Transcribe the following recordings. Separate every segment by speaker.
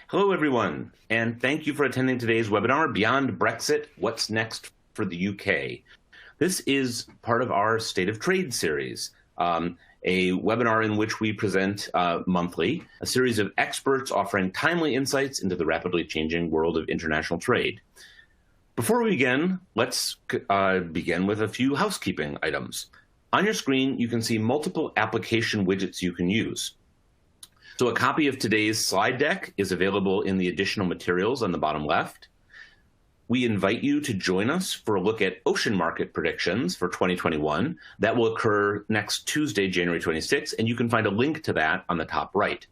Speaker 1: Hello, everyone, and thank you for attending today's webinar, Beyond Brexit, What's Next for the UK. This is part of our State of Trade series, a webinar in which we present monthly a series of experts offering timely insights into the rapidly changing world of international trade. Before we begin, let's begin with a few housekeeping items. On your screen, you can see multiple application widgets you can use. So a copy of today's slide deck is available in the additional materials on the bottom left. We invite you to join us for a look at ocean market predictions for 2021. That will occur next Tuesday, January 26th, and you can find a link to that on the top right.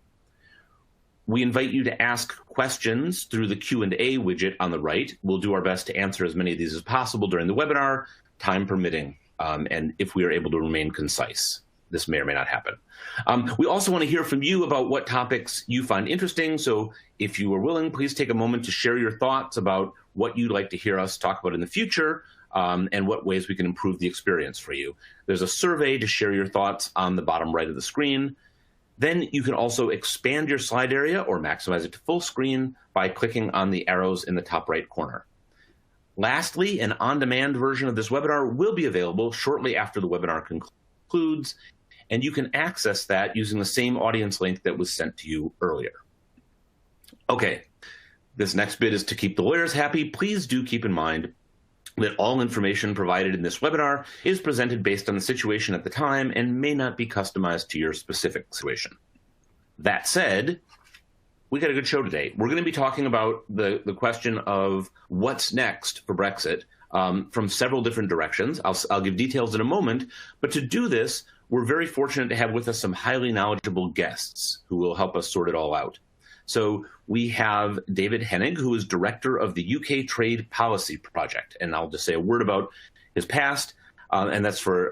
Speaker 1: We invite you to ask questions through the Q&A widget on the right. We'll do our best to answer as many of these as possible during the webinar, time permitting, and if we are able to remain concise. This may or may not happen. We also want to hear from you about what topics you find interesting. So if you are willing, please take a moment to share your thoughts about what you'd like to hear us talk about in the future and what ways we can improve the experience for you. There's a survey to share your thoughts on the bottom right of the screen. Then you can also expand your slide area or maximize it to full screen by clicking on the arrows in the top right corner. Lastly, an on-demand version of this webinar will be available shortly after the webinar concludes, and you can access that using the same audience link that was sent to you earlier. Okay, this next bit is to keep the lawyers happy. Please do keep in mind that all information provided in this webinar is presented based on the situation at the time and may not be customized to your specific situation. That said, we got a good show today. We're going to be talking about the question of what's next for Brexit from several different directions. I'll give details in a moment, but to do this, we're very fortunate to have with us some highly knowledgeable guests who will help us sort it all out. So we have David Hennig, who is director of the UK Trade Policy Project. And I'll just say a word about his past, and that's for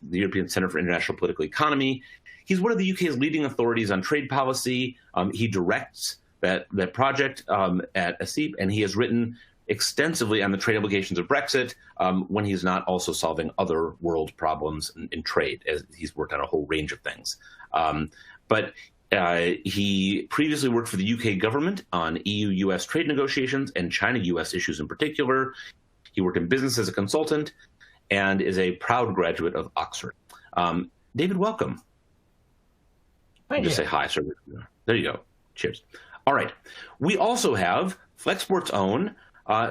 Speaker 1: the European Centre for International Political Economy. He's one of the UK's leading authorities on trade policy. He directs that project at ASEEP, and he has written extensively on the trade implications of Brexit when he's not also solving other world problems in trade, as he's worked on a whole range of things. But he previously worked for the UK government on EU-US trade negotiations and China-US issues in particular. He worked in business as a consultant and is a proud graduate of Oxford. David, welcome.
Speaker 2: Thank you.
Speaker 1: Just say hi, sir. There you go. Cheers. All right. We also have Flexport's own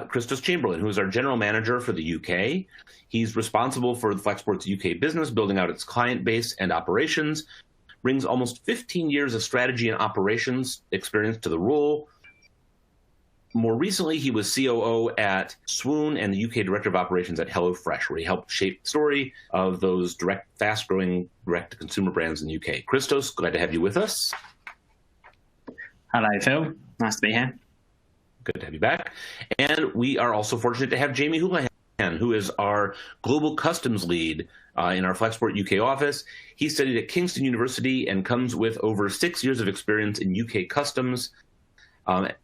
Speaker 1: Christos Chamberlain, who is our general manager for the UK. He's responsible for Flexport's UK business, building out its client base and operations, brings almost 15 years of strategy and operations experience to the role. More recently, he was COO at Swoon and the UK Director of Operations at HelloFresh, where he helped shape the story of those fast-growing direct-to-consumer brands in the UK. Christos, glad to have you with us.
Speaker 2: Hello, Phil. Nice to be here.
Speaker 1: Good to have you back. And we are also fortunate to have Jamie Houlihan, who is our Global Customs Lead in our Flexport UK office. He studied at Kingston University and comes with over 6 years of experience in UK customs,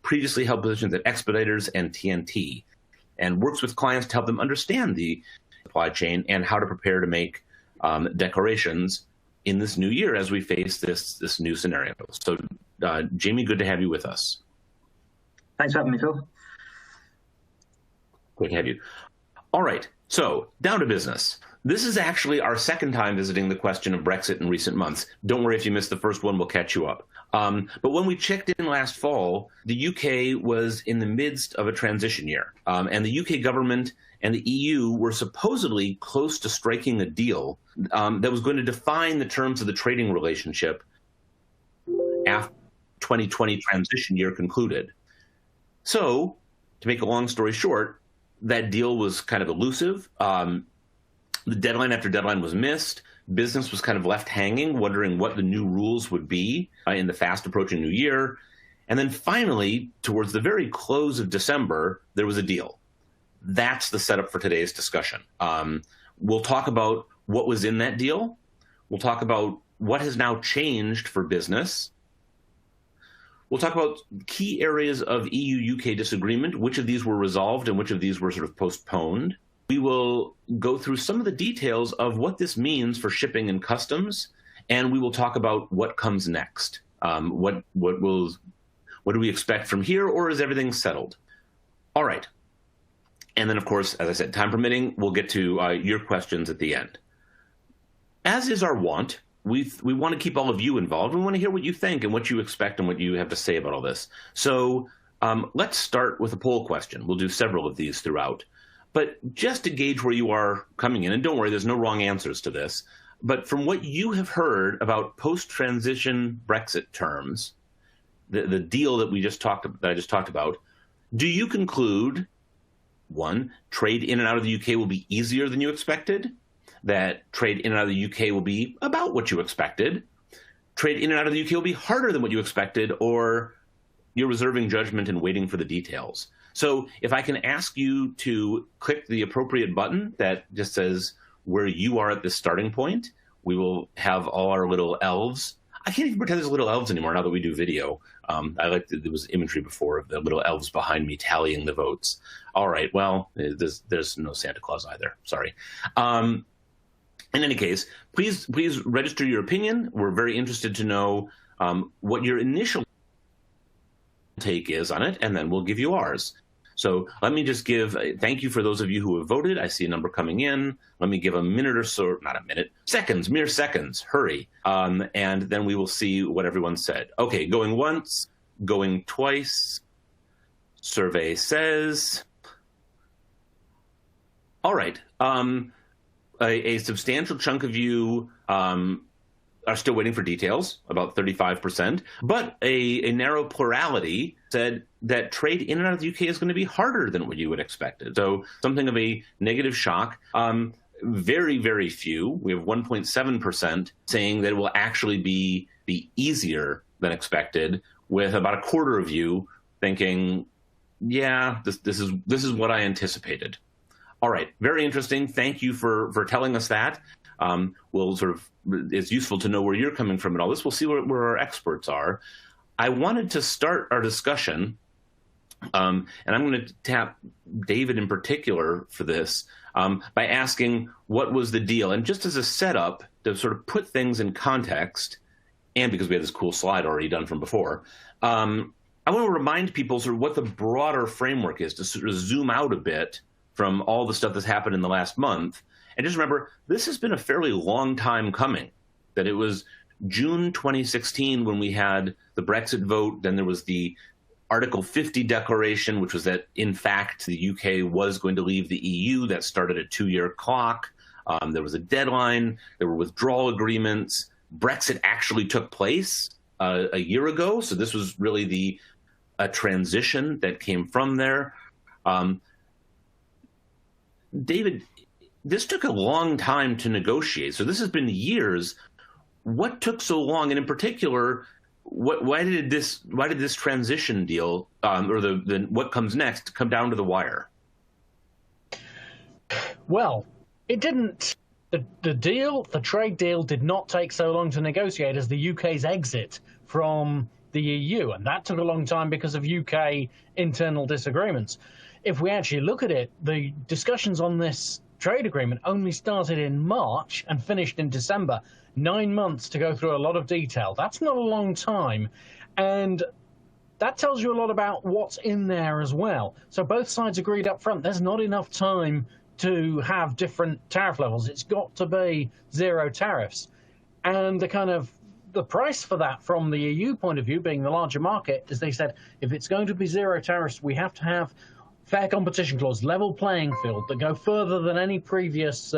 Speaker 1: previously held positions at Expeditors and TNT, and works with clients to help them understand the supply chain and how to prepare to make declarations in this new year as we face this new scenario. So, Jamie, good to have you with us.
Speaker 2: Thanks for having me, Phil.
Speaker 1: Great to have you. All right, so down to business. This is actually our second time visiting the question of Brexit in recent months. Don't worry if you missed the first one, we'll catch you up. But when we checked in last fall, the UK was in the midst of a transition year. And the UK government and the EU were supposedly close to striking a deal that was going to define the terms of the trading relationship after 2020 transition year concluded. So, to make a long story short, that deal was kind of elusive. The deadline after deadline was missed. Business was kind of left hanging, wondering what the new rules would be in the fast approaching new year. And then finally, towards the very close of December, there was a deal. That's the setup for today's discussion. We'll talk about what was in that deal. We'll talk about what has now changed for business. We'll talk about key areas of EU-UK disagreement, which of these were resolved and which of these were sort of postponed. We will go through some of the details of what this means for shipping and customs, and we will talk about what comes next. What What do we expect from here, or is everything settled? All right. And then, of course, as I said, time permitting, we'll get to your questions at the end. As is our wont, we want to keep all of you involved. We want to hear what you think and what you expect and what you have to say about all this. So let's start with a poll question. We'll do several of these throughout. But just to gauge where you are coming in, and don't worry, there's no wrong answers to this, but from what you have heard about post-transition Brexit terms, the deal that I just talked about, do you conclude, one, trade in and out of the UK will be easier than you expected, that trade in and out of the UK will be about what you expected, trade in and out of the UK will be harder than what you expected, or you're reserving judgment and waiting for the details? So if I can ask you to click the appropriate button that just says where you are at this starting point, we will have all our little elves. I can't even pretend there's little elves anymore now that we do video. I like that there was imagery before of the little elves behind me tallying the votes. All right, well, there's no Santa Claus either. Sorry. In any case, please register your opinion. We're very interested to know what your initial take is on it, and then we'll give you ours. So let me just give thank you for those of you who have voted. I see a number coming in. Let me give a minute or so, not a minute, seconds, mere seconds, hurry. And then we will see what everyone said. Okay, going once, going twice. Survey says. All right. A substantial chunk of you are still waiting for details, about 35%, but a narrow plurality said that trade in and out of the UK is going to be harder than what you would expected. So something of a negative shock. Very, very few, we have 1.7% saying that it will actually be easier than expected, with about a quarter of you thinking, yeah, this is what I anticipated. All right, very interesting. Thank you for telling us that. It's useful to know where you're coming from in all this. We'll see where our experts are. I wanted to start our discussion, and I'm going to tap David in particular for this, by asking what was the deal. And just as a setup to sort of put things in context, and because we have this cool slide already done from before, I want to remind people sort of what the broader framework is, to sort of zoom out a bit from all the stuff that's happened in the last month. And just remember, this has been a fairly long time coming, that it was June 2016 when we had the Brexit vote. Then there was the Article 50 declaration, which was that, in fact, the UK was going to leave the EU. That started a 2-year clock. There was a deadline. There were withdrawal agreements. Brexit actually took place a year ago. So this was really a transition that came from there. David, this took a long time to negotiate. So this has been years. What took so long? And in particular, why did this transition deal, or the what comes next, come down to the wire?
Speaker 3: Well, it didn't. The trade deal did not take so long to negotiate as the UK's exit from the EU, and that took a long time because of UK internal disagreements. If we actually look at it, the discussions on this trade agreement only started in March and finished in December. 9 months to go through a lot of detail. That's not a long time. And that tells you a lot about what's in there as well. So both sides agreed up front, there's not enough time to have different tariff levels. It's got to be zero tariffs. And the price for that from the EU point of view, being the larger market, is they said, if it's going to be zero tariffs, we have to have fair competition clause, level playing field that go further than any previous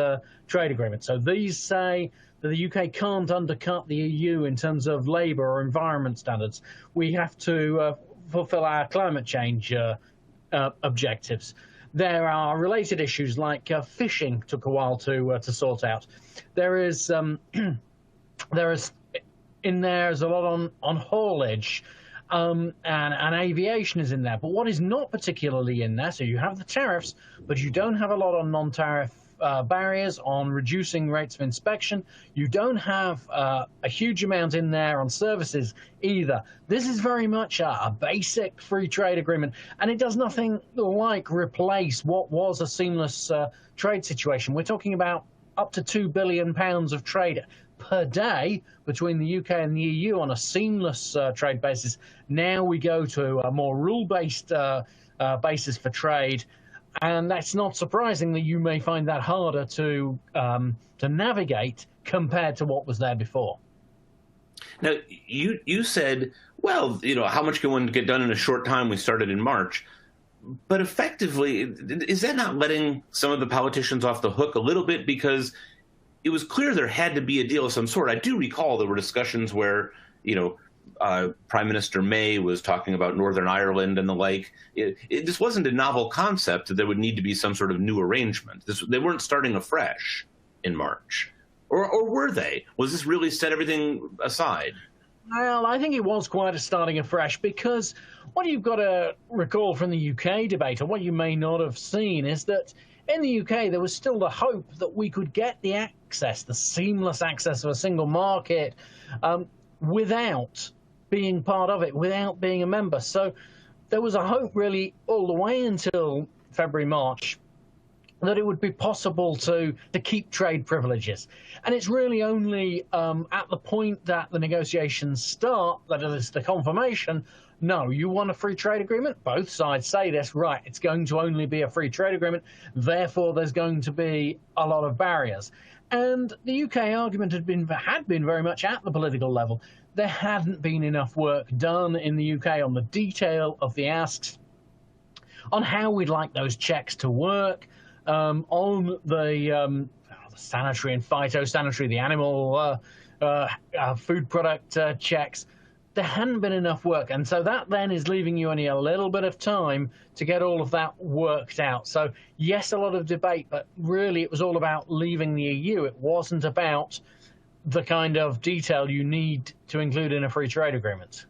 Speaker 3: trade agreement. So these say that the UK can't undercut the EU in terms of labour or environment standards. We have to fulfil our climate change objectives. There are related issues like fishing took a while to sort out. There's a lot on haulage. And aviation is in there. But what is not particularly in there, so you have the tariffs, but you don't have a lot on non-tariff barriers, on reducing rates of inspection. You don't have a huge amount in there on services either. This is very much a basic free trade agreement, and it does nothing like replace what was a seamless trade situation. We're talking about up to £2 billion of trade per day between the UK and the EU on a seamless trade basis. Now we go to a more rule-based basis for trade, and that's not surprising that you may find that harder to navigate compared to what was there before.
Speaker 1: Now, you said, well, how much can one get done in a short time? We started in March. But effectively, is that not letting some of the politicians off the hook a little bit? Because it was clear there had to be a deal of some sort. I do recall there were discussions where, Prime Minister May was talking about Northern Ireland and the like. This wasn't a novel concept that there would need to be some sort of new arrangement. They weren't starting afresh in March. Or were they? Was this really set everything aside?
Speaker 3: Well, I think it was quite a starting afresh, because what you've got to recall from the UK debate, or what you may not have seen, is that in the UK there was still the hope that we could get the access, the seamless access of a single market, without being part of it, without being a member. So there was a hope really all the way until February, March, that it would be possible to keep trade privileges. And it's really only at the point that the negotiations start, that is the confirmation, no, you want a free trade agreement? Both sides say this, right, it's going to only be a free trade agreement, therefore there's going to be a lot of barriers. And the UK argument had been very much at the political level. There hadn't been enough work done in the UK on the detail of the asks, on how we'd like those checks to work, on the sanitary and phytosanitary, the animal food product checks. There hadn't been enough work, and so that then is leaving you only a little bit of time to get all of that worked out. So yes, a lot of debate, but really it was all about leaving the EU. It wasn't about the kind of detail you need to include in a free trade agreement.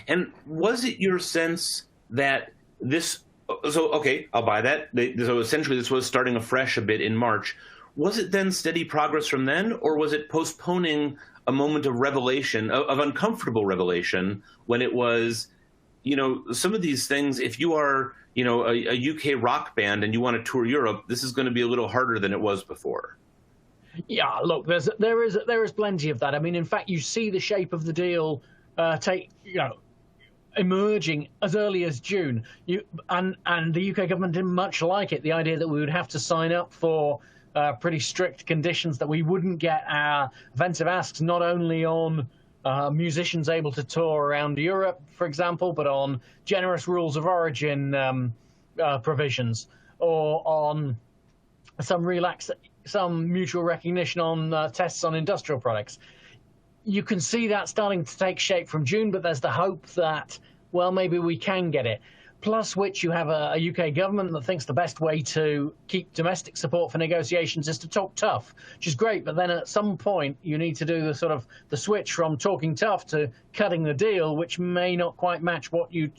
Speaker 3: And
Speaker 1: was it your sense that this... So, okay, I'll buy that. So essentially this was starting afresh a bit in March. Was it then steady progress from then, or was it postponing a moment of revelation, of uncomfortable revelation, when it was, some of these things, if you are, a UK rock band and you want to tour Europe, this is going to be a little harder than it was before?
Speaker 3: Yeah, look, there is plenty of that. I mean, in fact, you see the shape of the deal emerging as early as June. And the UK government didn't much like it, the idea that we would have to sign up for pretty strict conditions, that we wouldn't get our offensive asks not only on musicians able to tour around Europe, for example, but on generous rules of origin provisions, or on some mutual recognition on tests on industrial products. You can see that starting to take shape from June, but there's the hope that, well, maybe we can get it. Plus which you have a UK government that thinks the best way to keep domestic support for negotiations is to talk tough, which is great, but then at some point you need to do the switch from talking tough to cutting the deal, which may not quite match what you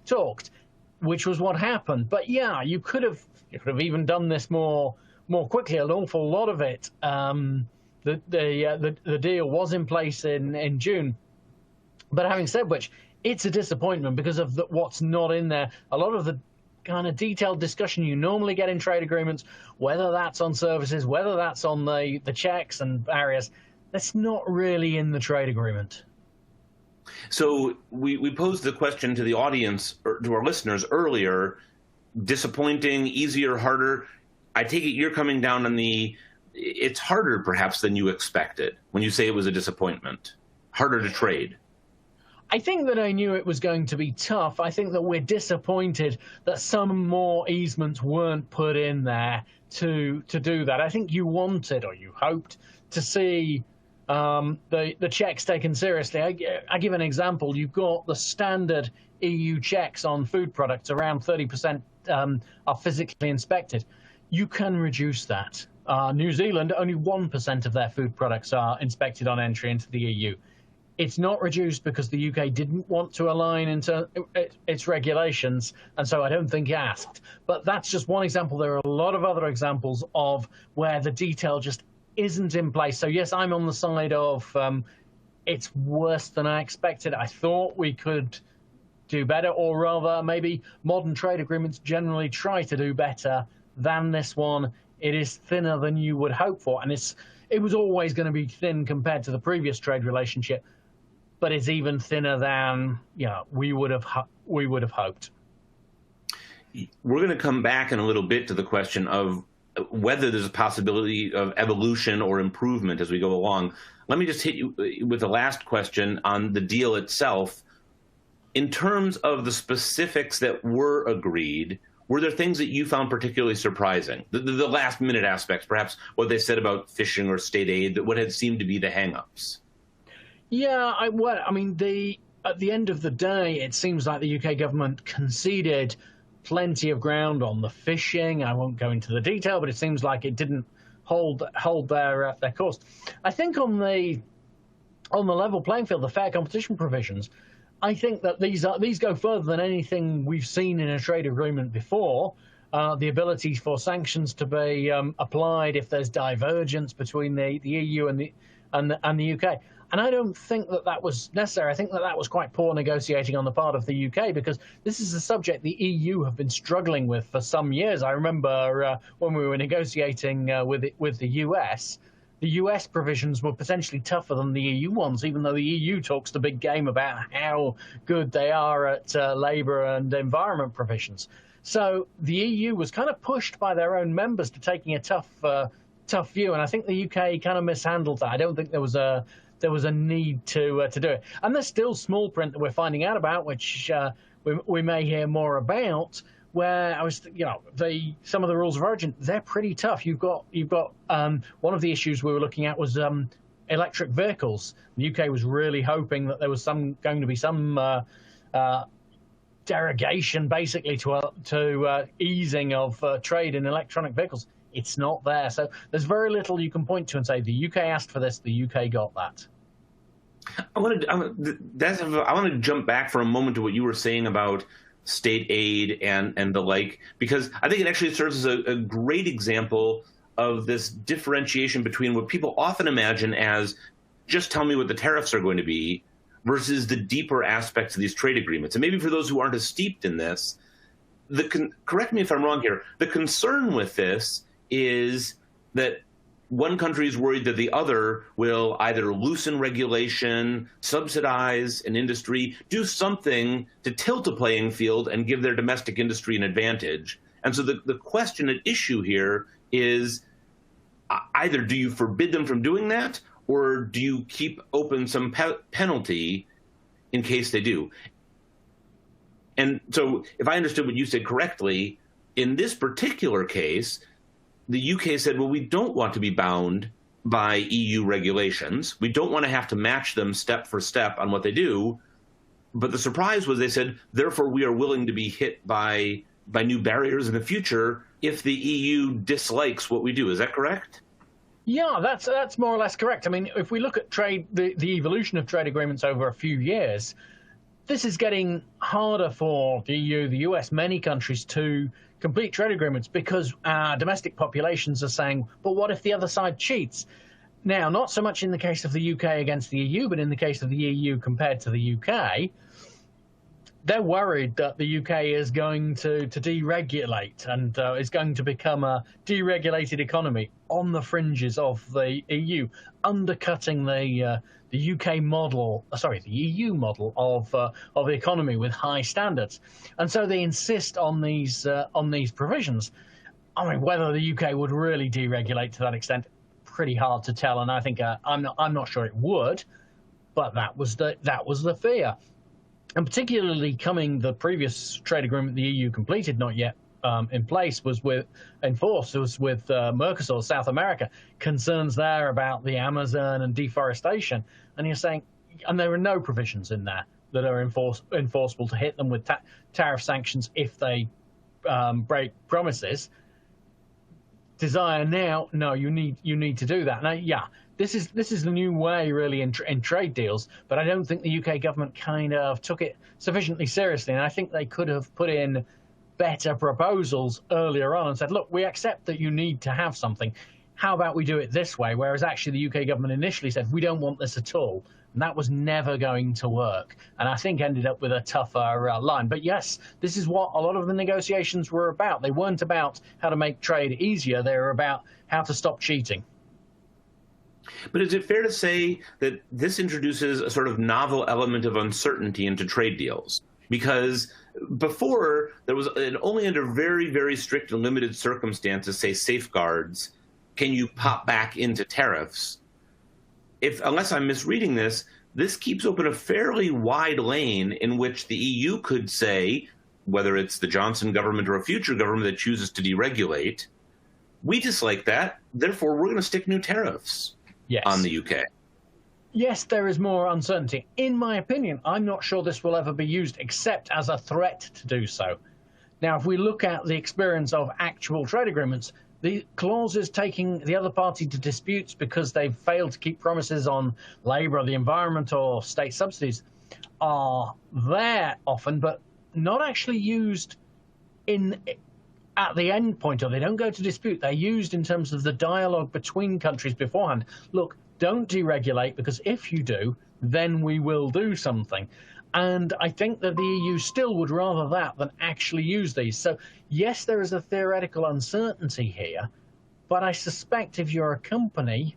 Speaker 3: talked, which was what happened. But yeah, you could have even done this more quickly. An awful lot of it. The deal was in place in June. But having said which, it's a disappointment because of what's not in there. A lot of the kind of detailed discussion you normally get in trade agreements, whether that's on services, whether that's on the checks and barriers, that's not really in the trade agreement.
Speaker 1: So we posed the question to the audience, or to our listeners earlier, disappointing, easier, harder. I take it you're coming down on it's harder perhaps than you expected when you say it was a disappointment, harder to trade.
Speaker 3: I think that I knew it was going to be tough. I think that we're disappointed that some more easements weren't put in there to do that. I think you wanted, or you hoped, to see the checks taken seriously. I give an example. You've got the standard EU checks on food products, around 30% are physically inspected. You can reduce that. New Zealand, only 1% of their food products are inspected on entry into the EU. It's not reduced because the UK didn't want to align into its regulations, and so I don't think it asked. But that's just one example. There are a lot of other examples of where the detail just isn't in place. So yes, I'm on the side of it's worse than I expected. I thought we could do better, or rather maybe modern trade agreements generally try to do better than this one. It is thinner than you would hope for, and it's it was always going to be thin compared to the previous trade relationship, but it's even thinner than we would have hoped.
Speaker 1: We're going to come back in a little bit to the question of whether there's a possibility of evolution or improvement as we go along. Let me just hit you with the last question on the deal itself. In terms of the specifics that were agreed, were there things that you found particularly surprising? The last minute aspects, perhaps what they said about fishing or state aid, what had seemed to be the hang-ups?
Speaker 3: Yeah, I mean, at the end of the day, it seems like the UK government conceded plenty of ground on the fishing. I won't go into the detail, but it seems like it didn't hold their course. I think on the level playing field, the fair competition provisions, I think that these go further than anything we've seen in a trade agreement before. The ability for sanctions to be applied if there's divergence between the EU and the UK. And I don't think that was necessary. I think that was quite poor negotiating on the part of the UK, because this is a subject the EU have been struggling with for some years. I remember when we were negotiating with the US provisions were potentially tougher than the EU ones, even though the EU talks the big game about how good they are at labour and environment provisions. So the EU was kind of pushed by their own members to taking a tough view, and I think the UK kind of mishandled that. I don't think there was a need to do it. And there's still small print that we're finding out about, which we may hear more about, where some of the rules of origin, they're pretty tough. You've got one of the issues we were looking at was electric vehicles. The UK was really hoping that there was going to be some derogation, basically, to easing of trade in electronic vehicles. It's not there. So there's very little you can point to and say the UK asked for this, the UK got that.
Speaker 1: I want to jump back for a moment to what you were saying about state aid and the like, because I think it actually serves as a great example of this differentiation between what people often imagine as just tell me what the tariffs are going to be versus the deeper aspects of these trade agreements. And maybe for those who aren't as steeped in this, correct me if I'm wrong here, the concern with this is that one country is worried that the other will either loosen regulation, subsidize an industry, do something to tilt a playing field and give their domestic industry an advantage. And so the question at issue here is either do you forbid them from doing that, or do you keep open some penalty in case they do? And so if I understood what you said correctly, in this particular case, the UK said, well, we don't want to be bound by EU regulations. We don't want to have to match them step for step on what they do. But the surprise was they said, therefore, we are willing to be hit by new barriers in the future if the EU dislikes what we do. Is that correct?
Speaker 3: Yeah, that's more or less correct. I mean, if we look at the evolution of trade agreements over a few years, this is getting harder for the EU, the US, many countries to complete trade agreements because our domestic populations are saying, but what if the other side cheats? Now, not so much in the case of the UK against the EU, but in the case of the EU compared to the UK, they're worried that the UK is going to deregulate and is going to become a deregulated economy on the fringes of the EU, undercutting the UK model, the EU model of the economy with high standards, and so they insist on these provisions. I mean, whether the UK would really deregulate to that extent, pretty hard to tell, and I think I'm not sure it would, but that was the fear. And particularly the previous trade agreement the EU completed, not yet in place, was with Mercosur, South America. Concerns there about the Amazon and deforestation. And you're saying, and there are no provisions in there that are enforceable to hit them with tariff sanctions if they break promises. Desire now, no, you need to do that. Now, yeah, this is the new way really in trade deals, but I don't think the UK government kind of took it sufficiently seriously, and I think they could have put in better proposals earlier on and said, look, we accept that you need to have something. How about we do it this way? Whereas actually the UK government initially said, we don't want this at all. And that was never going to work. And I think ended up with a tougher line. But yes, this is what a lot of the negotiations were about. They weren't about how to make trade easier. They were about how to stop cheating.
Speaker 1: But is it fair to say that this introduces a sort of novel element of uncertainty into trade deals? Because before, there was only under very, very strict and limited circumstances, say safeguards, can you pop back into tariffs. Unless I'm misreading this, this keeps open a fairly wide lane in which the EU could say, whether it's the Johnson government or a future government that chooses to deregulate, we dislike that, therefore we're going to stick new tariffs on the UK.
Speaker 3: Yes, there is more uncertainty. In my opinion, I'm not sure this will ever be used except as a threat to do so. Now, if we look at the experience of actual trade agreements, the clauses taking the other party to disputes because they've failed to keep promises on labour or the environment or state subsidies are there often, but not actually used at the end point, or they don't go to dispute. They're used in terms of the dialogue between countries beforehand. Look, don't deregulate, because if you do, then we will do something. And I think that the EU still would rather that than actually use these. So yes, there is a theoretical uncertainty here, but I suspect if you're a company,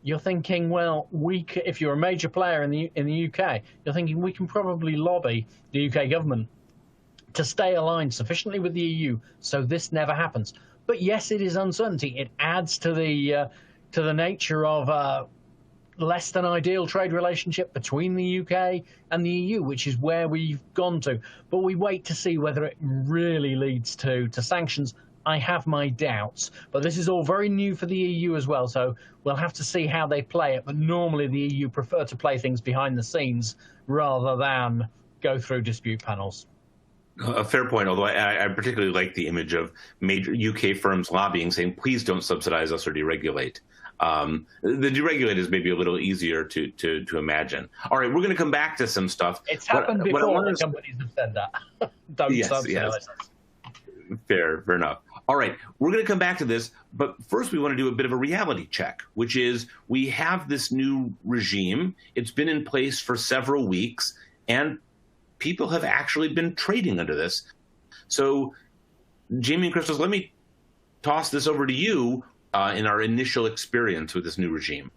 Speaker 3: you're thinking, well, if you're a major player in the UK, you're thinking we can probably lobby the UK government to stay aligned sufficiently with the EU so this never happens. But yes, it is uncertainty. It adds to the nature of a less than ideal trade relationship between the UK and the EU, which is where we've gone to. But we wait to see whether it really leads to sanctions. I have my doubts, but this is all very new for the EU as well, so we'll have to see how they play it. But normally the EU prefer to play things behind the scenes rather than go through dispute panels.
Speaker 1: A fair point, although I particularly like the image of major UK firms lobbying, saying, please don't subsidize us or deregulate. The deregulate is maybe a little easier to imagine. All right, we're going to come back to some stuff.
Speaker 3: It's happened before when companies have said that. Don't subsidize us.
Speaker 1: Fair enough. All right, we're going to come back to this, but first we want to do a bit of a reality check, which is we have this new regime. It's been in place for several weeks, and people have actually been trading under this. So, Jamie and Christos, let me toss this over to you in our initial experience with this new regime.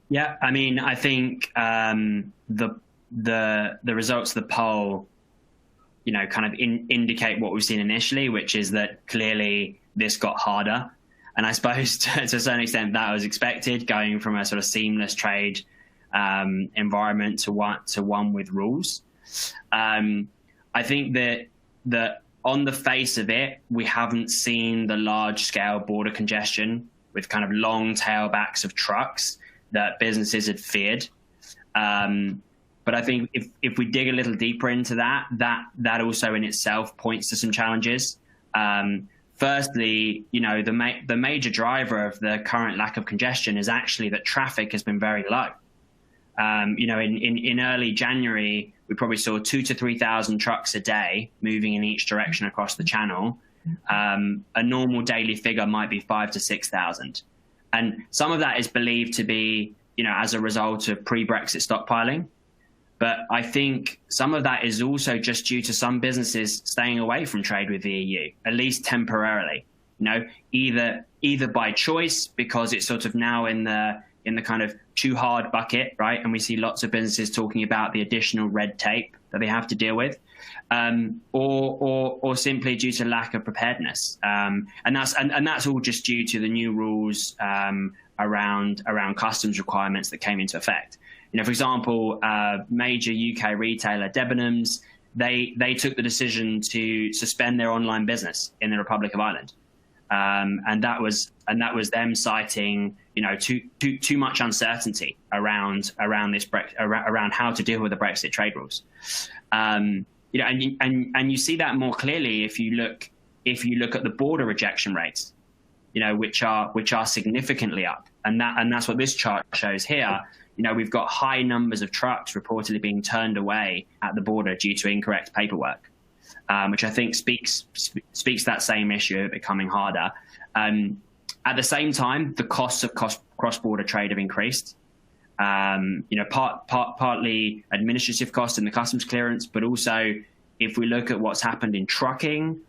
Speaker 2: Yeah, I mean, I think the results of the poll, kind of indicate what we've seen initially, which is that clearly this got harder. And I suppose to a certain extent that was expected, going from a sort of seamless trade environment to one with rules. I think that on the face of it, we haven't seen the large-scale border congestion with kind of long tailbacks of trucks that businesses had feared. But I think if we dig a little deeper into that also in itself points to some challenges. Firstly, the major driver of the current lack of congestion is actually that traffic has been very low. In early January, we probably saw 2,000 to 3,000 trucks a day moving in each direction across the channel. A normal daily figure might be 5,000 to 6,000. And some of that is believed to be, as a result of pre-Brexit stockpiling. But I think some of that is also just due to some businesses staying away from trade with the EU, at least temporarily. Either by choice, because it's sort of now in the kind of too hard bucket, right? And we see lots of businesses talking about the additional red tape that they have to deal with, or simply due to lack of preparedness. And that's all just due to the new rules around customs requirements that came into effect. For example, major UK retailer Debenhams, they took the decision to suspend their online business in the Republic of Ireland, and that was them citing too much uncertainty around how to deal with the Brexit trade rules. And you see that more clearly if you look at the border rejection rates, which are significantly up, and that's what this chart shows here. We've got high numbers of trucks reportedly being turned away at the border due to incorrect paperwork, which I think speaks that same issue of becoming harder. At the same time, the costs of cross-border trade have increased. Partly administrative costs in the customs clearance, but also if we look at what's happened in trucking,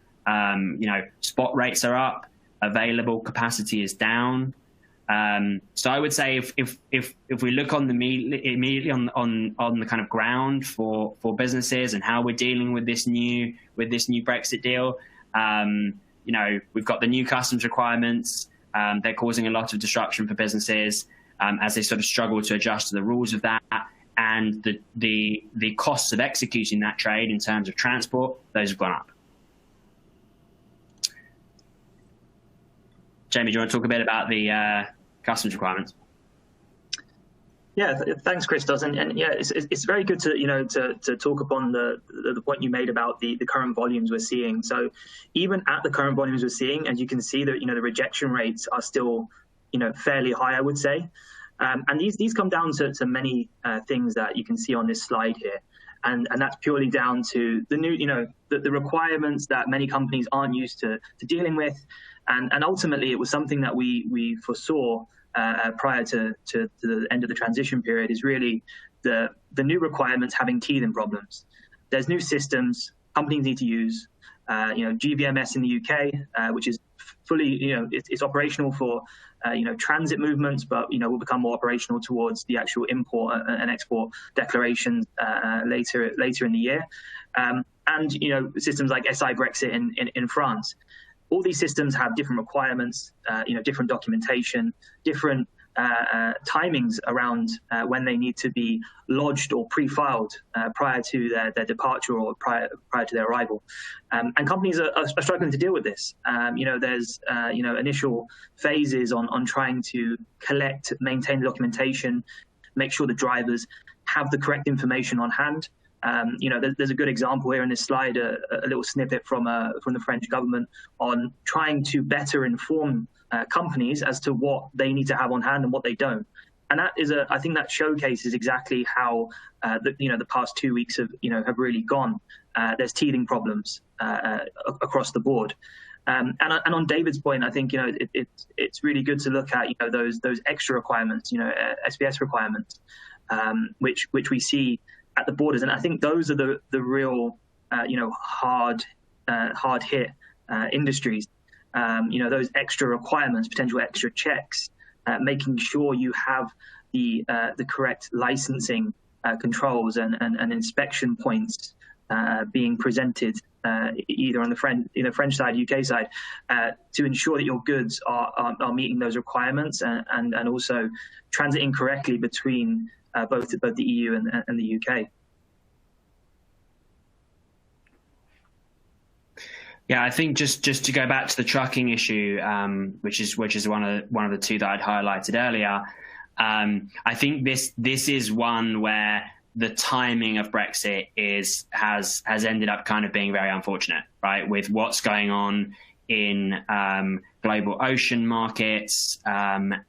Speaker 2: spot rates are up, available capacity is down. So I would say if we look on the immediately on the kind of ground for businesses and how we're dealing with this new Brexit deal, you know, we've got the new customs requirements. They're causing a lot of disruption for businesses as they sort of struggle to adjust to the rules of that, and the costs of executing that trade in terms of transport, those have gone up. Jamie, do you want to talk a bit about the customs requirements?
Speaker 4: Yeah, thanks, Christos. And yeah, it's very good to talk upon the point you made about the current volumes we're seeing. So even at the current volumes we're seeing, as you can see that the rejection rates are still fairly high, I would say. And these come down to many things that you can see on this slide here. And that's purely down to the new, the requirements that many companies aren't used to dealing with. And ultimately, it was something that we foresaw prior to the end of the transition period, is really the new requirements having teething problems. There's new systems companies need to use. GVMS in the UK, which is fully, it's operational for transit movements, but will become more operational towards the actual import and export declarations later in the year. And systems like SI Brexit in France. All these systems have different requirements, different documentation, different timings around when they need to be lodged or pre-filed prior to their departure or prior to their arrival. And companies are struggling to deal with this. There's initial phases on trying to collect, maintain the documentation, make sure the drivers have the correct information on hand. There's a good example here in this slide, a little snippet from the French government on trying to better inform companies as to what they need to have on hand and what they don't. And that is I think that showcases exactly how the past 2 weeks have really gone. There's teething problems across the board. And on David's point, I think it's really good to look at those extra requirements, SPS requirements, which we see at the borders, and I think those are the real hard hit industries. Those extra requirements, potential extra checks, making sure you have the correct licensing controls and inspection points being presented either on the French side, UK side, to ensure that your goods are meeting those requirements and also transiting correctly between both the EU and the UK.
Speaker 2: Yeah, I think just to go back to the trucking issue, which is one of the two that I'd highlighted earlier. I think this is one where the timing of Brexit has ended up kind of being very unfortunate, right? With what's going on in global ocean markets,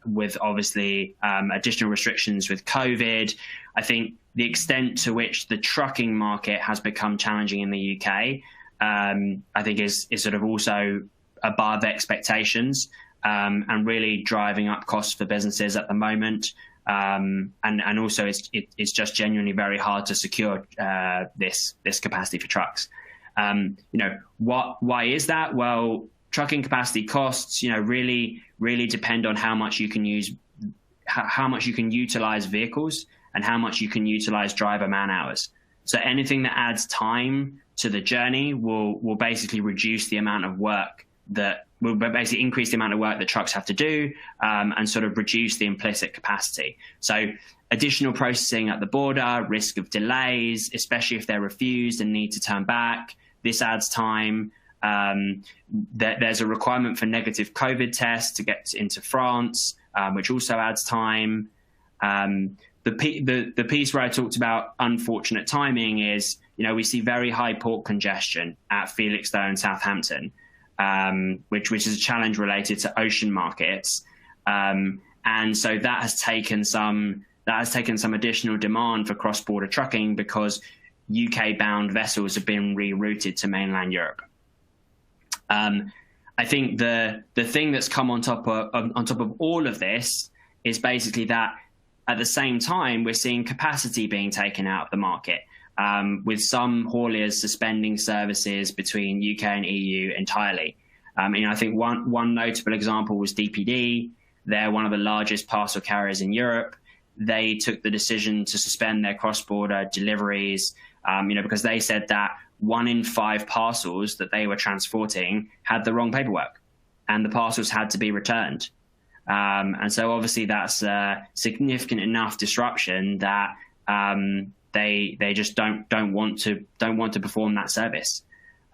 Speaker 2: with obviously additional restrictions with COVID. I think the extent to which the trucking market has become challenging in the UK, I think is sort of also above expectations, and really driving up costs for businesses at the moment. And also it's just genuinely very hard to secure this capacity for trucks. Why is that? Well, trucking capacity costs, really depend on how much you can use, how much you can utilize vehicles and how much you can utilize driver man hours. So anything that adds time to the journey will basically reduce the amount of work that will basically increase the amount of work that trucks have to do, and sort of reduce the implicit capacity. So additional processing at the border, risk of delays, especially if they're refused and need to turn back. This adds time. There's a requirement for negative COVID tests to get into France, which also adds time. The piece where I talked about unfortunate timing is, we see very high port congestion at Felixstowe and Southampton, which is a challenge related to ocean markets, and so that has taken some additional demand for cross-border trucking because UK-bound vessels have been rerouted to mainland Europe. I think the thing that's come on top of all of this is basically that at the same time we're seeing capacity being taken out of the market, with some hauliers suspending services between UK and EU entirely. I think one notable example was DPD, They're one of the largest parcel carriers in Europe. They took the decision to suspend their cross-border deliveries, because they said that 1 in 5 parcels that they were transporting had the wrong paperwork, and the parcels had to be returned. And so obviously that's a significant enough disruption that they just don't want to perform that service.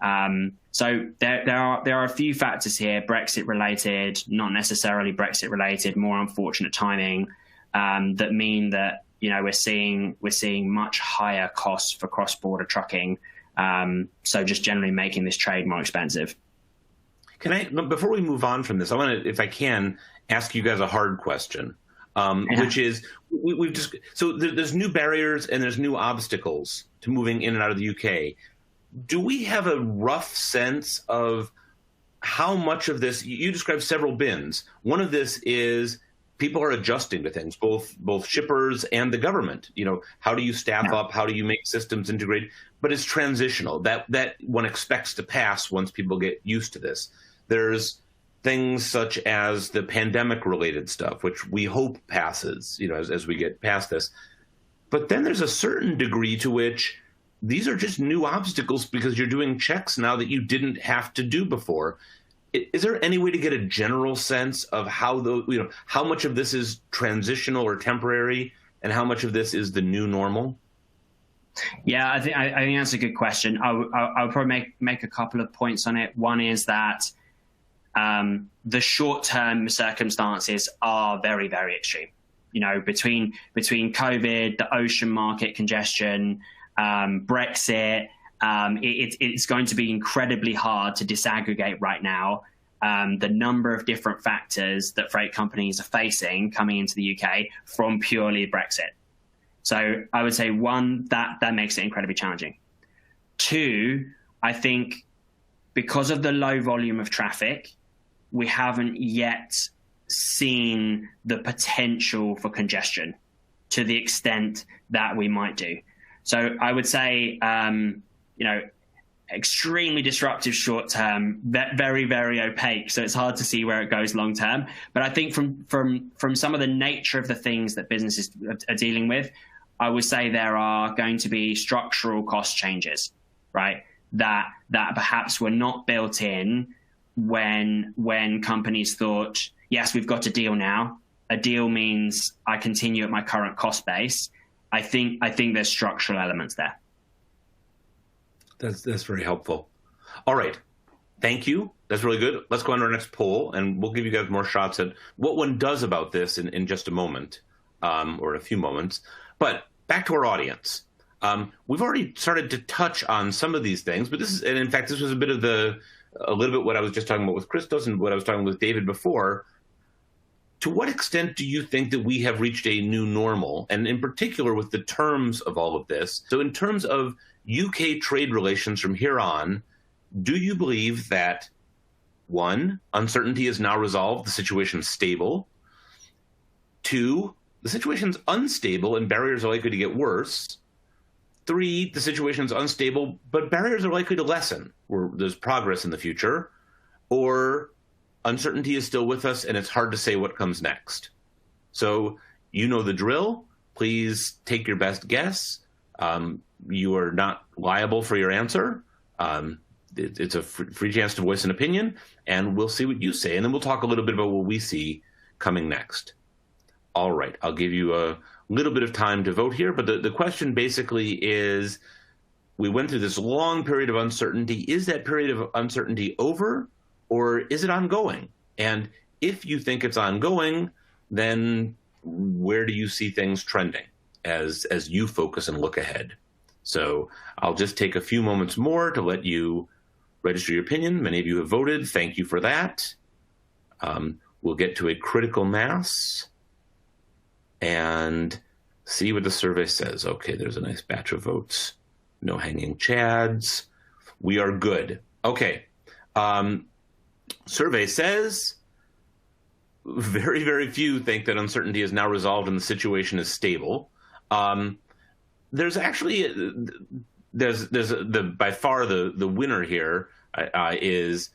Speaker 2: So there are a few factors here, Brexit related, not necessarily Brexit related, more unfortunate timing, that mean that we're seeing much higher costs for cross-border trucking. So just generally making this trade more expensive.
Speaker 1: Can I, before we move on from this, I want to, if I can, ask you guys a hard question, which is, we've just, so there's new barriers and there's new obstacles to moving in and out of the UK. Do we have a rough sense of how much of this, you described several bins. One of this is people are adjusting to things, both shippers and the government. How do you staff up? How do you make systems integrate? But it's transitional. That one expects to pass once people get used to this. There's things such as the pandemic-related stuff, which we hope passes, as we get past this. But then there's a certain degree to which these are just new obstacles because you're doing checks now that you didn't have to do before. Is there any way to get a general sense of how how much of this is transitional or temporary, and how much of this is the new normal?
Speaker 2: Yeah, I think that's a good question. I would probably make a couple of points on it. One is that the short-term circumstances are very, very extreme. Between COVID, the ocean market congestion, Brexit, it's going to be incredibly hard to disaggregate right now the number of different factors that freight companies are facing coming into the UK from purely Brexit. So I would say, one, that makes it incredibly challenging. Two, I think because of the low volume of traffic, we haven't yet seen the potential for congestion to the extent that we might do. So I would say, extremely disruptive short term, very, very opaque. So it's hard to see where it goes long term. But I think from some of the nature of the things that businesses are dealing with, I would say there are going to be structural cost changes, right? That perhaps were not built in when companies thought, yes, we've got a deal now. A deal means I continue at my current cost base. I think there's structural elements there.
Speaker 1: That's very helpful. All right. Thank you. That's really good. Let's go on to our next poll, and we'll give you guys more shots at what one does about this in just a moment, or in a few moments. But back to our audience. We've already started to touch on some of these things, but this is, and in fact, this was a little bit what I was just talking about with Christos and what I was talking with David before. To what extent do you think that we have reached a new normal, and in particular with the terms of all of this? So in terms of UK trade relations from here on, do you believe that, 1, uncertainty is now resolved, the situation's stable? 2, the situation's unstable and barriers are likely to get worse? 3, the situation's unstable, but barriers are likely to lessen, where there's progress in the future? Or uncertainty is still with us and it's hard to say what comes next? So you know the drill. Please take your best guess. You are not liable for your answer. It's a free chance to voice an opinion, and we'll see what you say. And then we'll talk a little bit about what we see coming next. All right, I'll give you a little bit of time to vote here, but the question basically is, we went through this long period of uncertainty. Is that period of uncertainty over, or is it ongoing? And if you think it's ongoing, then where do you see things trending as you focus and look ahead? So I'll just take a few moments more to let you register your opinion. Many of you have voted. Thank you for that. We'll get to a critical mass and see what the survey says. Okay, there's a nice batch of votes. No hanging chads. We are good. Okay. Survey says very, very few think that uncertainty is now resolved and the situation is stable. There's actually by far the winner here is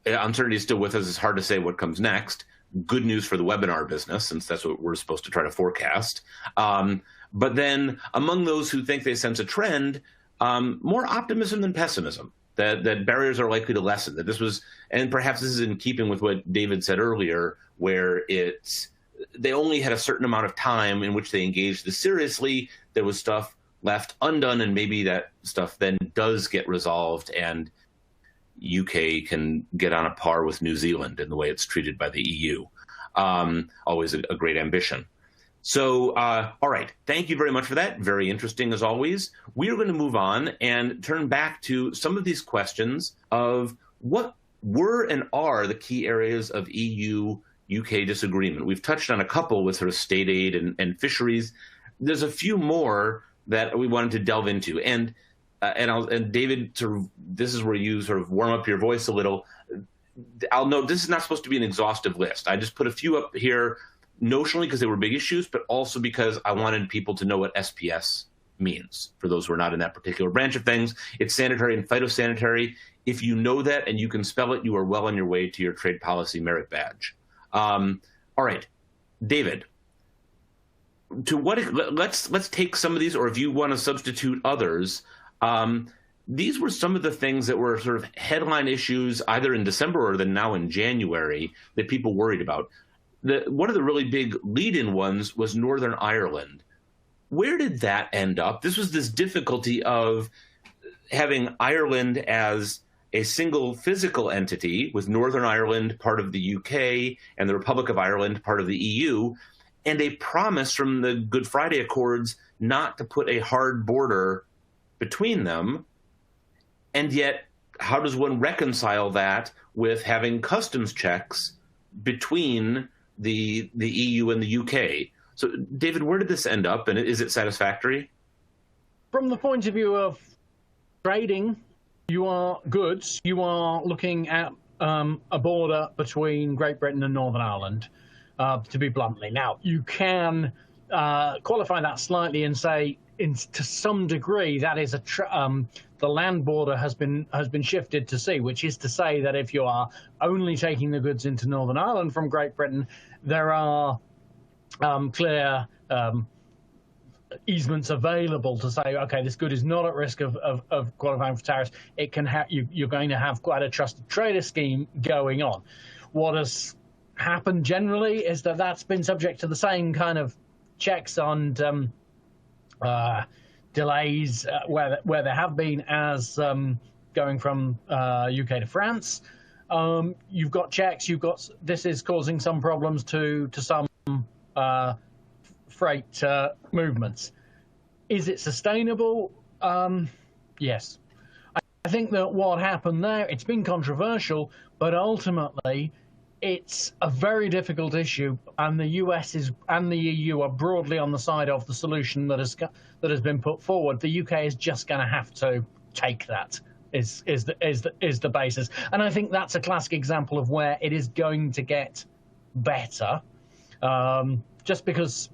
Speaker 1: uncertainty is still with us. It's hard to say what comes next. good news for the webinar business, since that's what we're supposed to try to forecast. But then among those who think they sense a trend, more optimism than pessimism, that barriers are likely to lessen, that this was, and perhaps this is in keeping with what David said earlier, where they only had a certain amount of time in which they engaged this seriously. There was stuff left undone, and maybe that stuff then does get resolved, and UK can get on a par with New Zealand in the way it's treated by the EU. Always a great ambition. So, all right, thank you very much for that. Very interesting as always. We are going to move on and turn back to some of these questions of what were and are the key areas of EU-UK disagreement. We've touched on a couple with sort of state aid and fisheries. There's a few more that we wanted to delve into. And David, sort of, this is where you sort of warm up your voice a little. I'll note this is not supposed to be an exhaustive list. I just put a few up here notionally because they were big issues, but also because I wanted people to know what SPS means. For those who are not in that particular branch of things, it's sanitary and phytosanitary. If you know that and you can spell it, you are well on your way to your trade policy merit badge. All right, David. Let's take some of these, or if you want to substitute others. These were some of the things that were sort of headline issues either in December or then now in January that people worried about. One of the really big lead-in ones was Northern Ireland. Where did that end up? This was this difficulty of having Ireland as a single physical entity, with Northern Ireland part of the UK and the Republic of Ireland part of the EU, and a promise from the Good Friday Accords not to put a hard border between them. And yet, how does one reconcile that with having customs checks between the EU and the UK? So, David, where did this end up, and is it satisfactory?
Speaker 3: From the point of view of trading, you are goods. You are looking at a border between Great Britain and Northern Ireland, to be bluntly. Now, you can qualify that slightly and say, to some degree, that is the land border has been shifted to sea, which is to say that if you are only taking the goods into Northern Ireland from Great Britain, there are clear easements available to say, okay, this good is not at risk of qualifying for tariffs. It can you're going to have quite a trusted trader scheme going on. What has happened generally is that that's been subject to the same kind of checks on delays where there have been as going from UK to France. You've got checks. This is causing some problems to some freight movements. Is it sustainable? Yes. I think that what happened there, it's been controversial, but ultimately it's a very difficult issue, and the US and the EU are broadly on the side of the solution that has been put forward. The UK is just going to have to take that. Is the basis, and I think that's a classic example of where it is going to get better, just because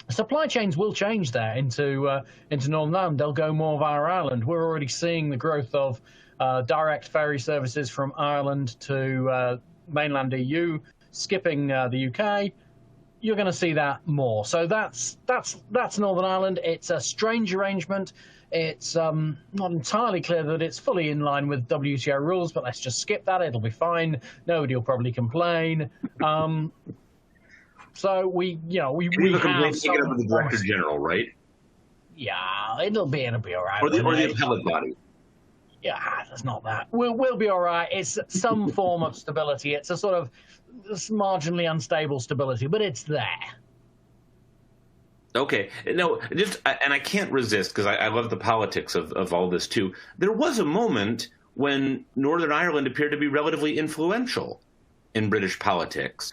Speaker 3: supply chains will change there into Northern Ireland. They'll go more via Ireland. We're already seeing the growth of direct ferry services from Ireland to mainland EU, skipping the UK. You're going to see that more. So that's Northern Ireland. It's a strange arrangement. It's not entirely clear that it's fully in line with WTO rules, but let's just skip that. It'll be fine. Nobody will probably complain. So we have
Speaker 1: take it up with the Director General, right?
Speaker 3: Yeah, it'll be all right.
Speaker 1: Or the appellate body.
Speaker 3: Yeah, that's not that. We'll be all right. It's some form of stability. It's a sort of marginally unstable stability, but it's there.
Speaker 1: Okay. No, and I can't resist, because I love the politics of all this too. There was a moment when Northern Ireland appeared to be relatively influential in British politics.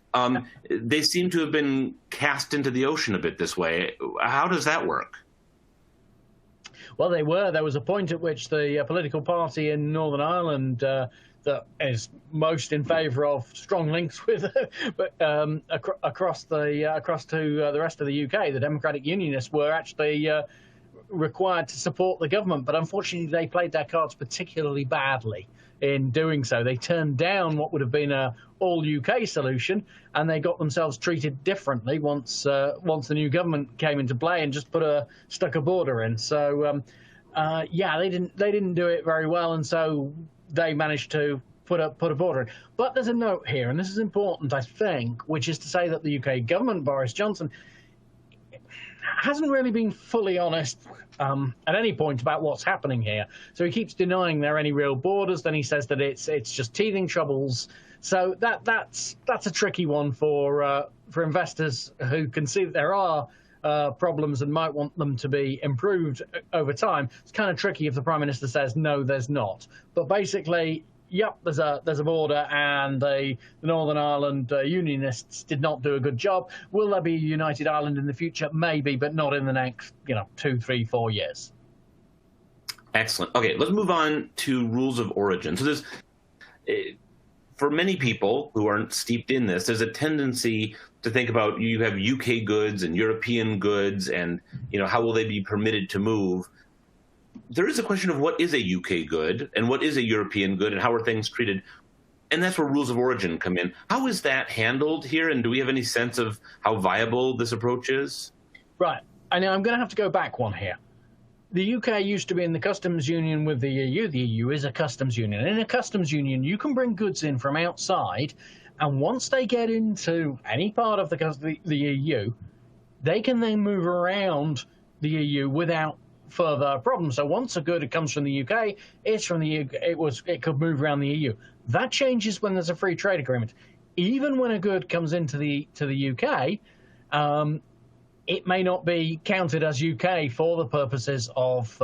Speaker 1: They seem to have been cast into the ocean a bit this way. How does that work?
Speaker 3: Well, they were. There was a point at which the political party in Northern Ireland that is most in favour of strong links with, across to the rest of the UK, the Democratic Unionists were actually required to support the government, but unfortunately they played their cards particularly badly in doing so. They turned down what would have been a all UK solution, and they got themselves treated differently once the new government came into play and just stuck a border in. So yeah, they didn't do it very well, and so they managed to put a border in. But there's a note here, and this is important, I think, which is to say that the UK government, Boris Johnson, hasn't really been fully honest at any point about what's happening here. So he keeps denying there are any real borders. Then he says that it's just teething troubles. So that's a tricky one for investors who can see that there are problems and might want them to be improved over time. It's kind of tricky if the Prime Minister says no, there's not. But basically, yep, there's a border, and the Northern Ireland Unionists did not do a good job. Will there be a united Ireland in the future? Maybe, but not in the next 2, 3, 4 years.
Speaker 1: Excellent. Okay, let's move on to rules of origin. So there's, for many people who aren't steeped in this, there's a tendency to think about you have UK goods and European goods, and how will they be permitted to move? There is a question of what is a UK good and what is a European good and how are things treated. And that's where rules of origin come in. How is that handled here? And do we have any sense of how viable this approach is?
Speaker 3: Right. And I'm going to have to go back one here. The UK used to be in the customs union with the EU. The EU is a customs union. In a customs union, you can bring goods in from outside, and once they get into any part of the EU, they can then move around the EU without further problems. So once a good comes from the UK, it's from the UK. It could move around the EU. That changes when there's a free trade agreement. Even when a good comes into the UK, it may not be counted as UK for the purposes of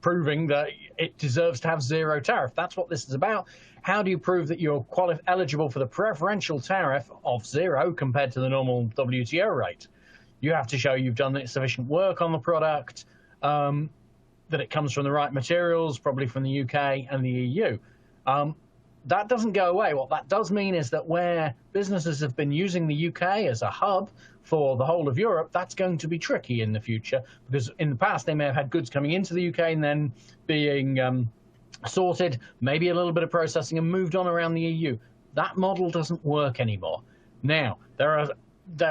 Speaker 3: proving that it deserves to have zero tariff. That's what this is about. How do you prove that you're eligible for the preferential tariff of zero compared to the normal WTO rate? You have to show you've done sufficient work on the product, that it comes from the right materials, probably from the UK and the EU. That doesn't go away. What that does mean is that where businesses have been using the UK as a hub for the whole of Europe, that's going to be tricky in the future, because in the past they may have had goods coming into the UK and then being sorted, maybe a little bit of processing, and moved on around the EU. That model doesn't work anymore. Now, there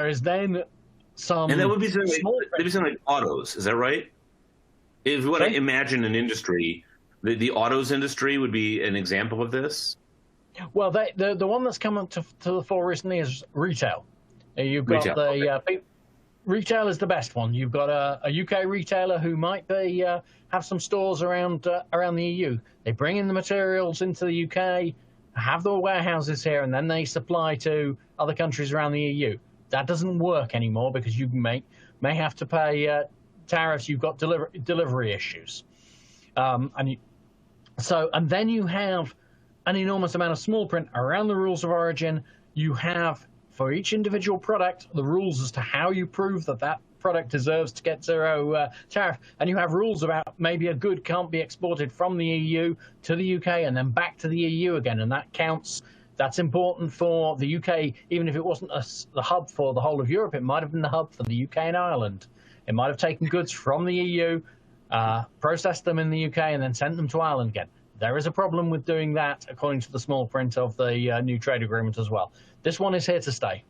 Speaker 3: is then some...
Speaker 1: And that would be something like autos, is that right? If we want to imagine an industry, the autos industry would be an example of this?
Speaker 3: Well, the one that's come up to the fore recently is retail. You've got retail is the best one. You've got a UK retailer who might be have some stores around the EU. They bring in the materials into the UK, have the warehouses here, and then they supply to other countries around the EU. That doesn't work anymore because you may have to pay tariffs. You've got delivery issues, and then you have an enormous amount of small print around the rules of origin. You have, for each individual product, the rules as to how you prove that product deserves to get zero tariff. And you have rules about maybe a good can't be exported from the EU to the UK and then back to the EU again. And that counts. That's important for the UK, even if it wasn't the hub for the whole of Europe. It might have been the hub for the UK and Ireland. It might have taken goods from the EU, processed them in the UK, and then sent them to Ireland again. There is a problem with doing that, according to the small print of the new trade agreement as well. This one is here to stay.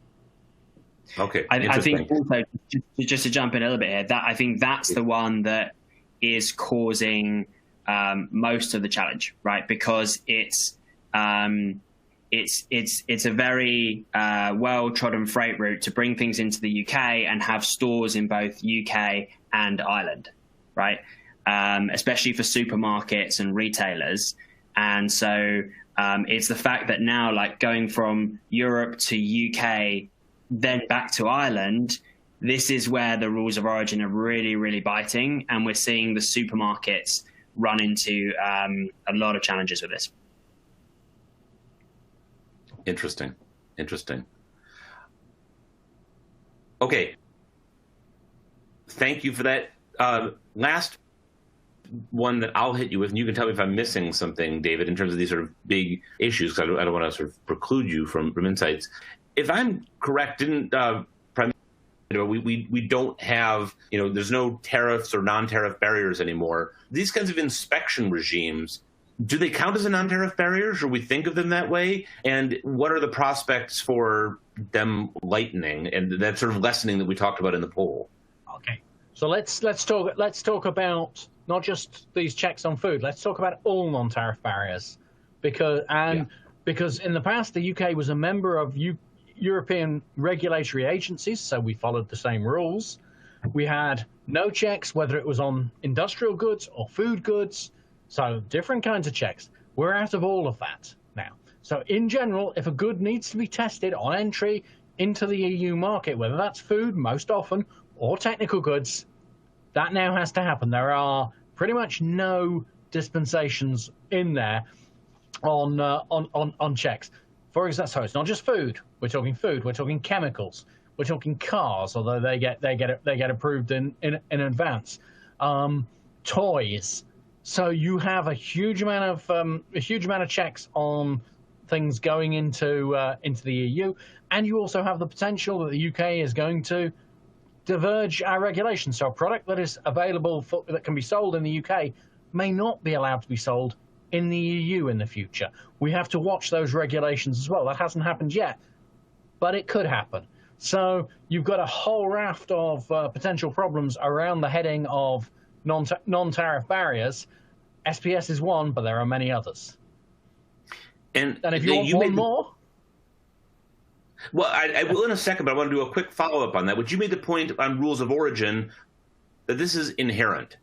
Speaker 1: Okay,
Speaker 2: I think also, just to jump in a little bit here, I think that's the one that is causing most of the challenge, right? Because it's a very well-trodden freight route to bring things into the UK and have stores in both UK and Ireland, right? Especially for supermarkets and retailers. And so it's the fact that now, like going from Europe to UK, then back to Ireland, this is where the rules of origin are really, really biting. And we're seeing the supermarkets run into a lot of challenges with this.
Speaker 1: Interesting. Okay. Thank you for that. Last one that I'll hit you with, and you can tell me if I'm missing something, David, in terms of these sort of big issues, because I don't want to sort of preclude you from insights. If I'm correct, didn't Prime We don't have, there's no tariffs or non-tariff barriers anymore. These kinds of inspection regimes, do they count as a non-tariff barrier? Should we think of them that way? And what are the prospects for them lightening and that sort of lessening that we talked about in the poll?
Speaker 3: Okay, so let's talk about not just these checks on food. Let's talk about all non-tariff barriers, because in the past the UK was a member of European regulatory agencies, so we followed the same rules. We had no checks, whether it was on industrial goods or food goods. So different kinds of checks. We're out of all of that now. So in general, if a good needs to be tested on entry into the EU market, whether that's food most often or technical goods, that now has to happen. There are pretty much no dispensations in there on checks. For example, so it's not just food. We're talking food. We're talking chemicals. We're talking cars, although they get approved in advance. Toys. So you have a huge amount of checks on things going into the EU, and you also have the potential that the UK is going to diverge our regulations. So a product that is available that can be sold in the UK may not be allowed to be sold in the EU in the future. We have to watch those regulations as well. That hasn't happened yet, but it could happen. So you've got a whole raft of potential problems around the heading of non-tariff barriers. SPS is one, but there are many others. And if you want one more?
Speaker 1: Well, I will in a second, but I want to do a quick follow-up on that. Which you made the point on rules of origin that this is inherent,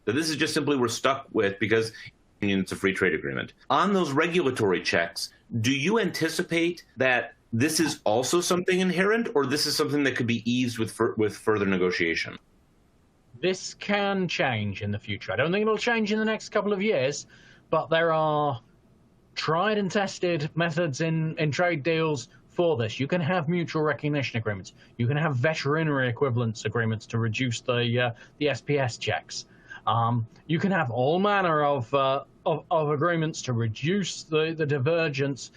Speaker 1: that this is just simply we're stuck with because it's a free trade agreement. On those regulatory checks, do you anticipate that this is also something inherent, or this is something that could be eased with further negotiation?
Speaker 3: This can change in the future. I don't think it'll change in the next couple of years, but there are tried and tested methods in trade deals for this. You can have mutual recognition agreements. You can have veterinary equivalence agreements to reduce the SPS checks. You can have all manner of agreements to reduce the divergence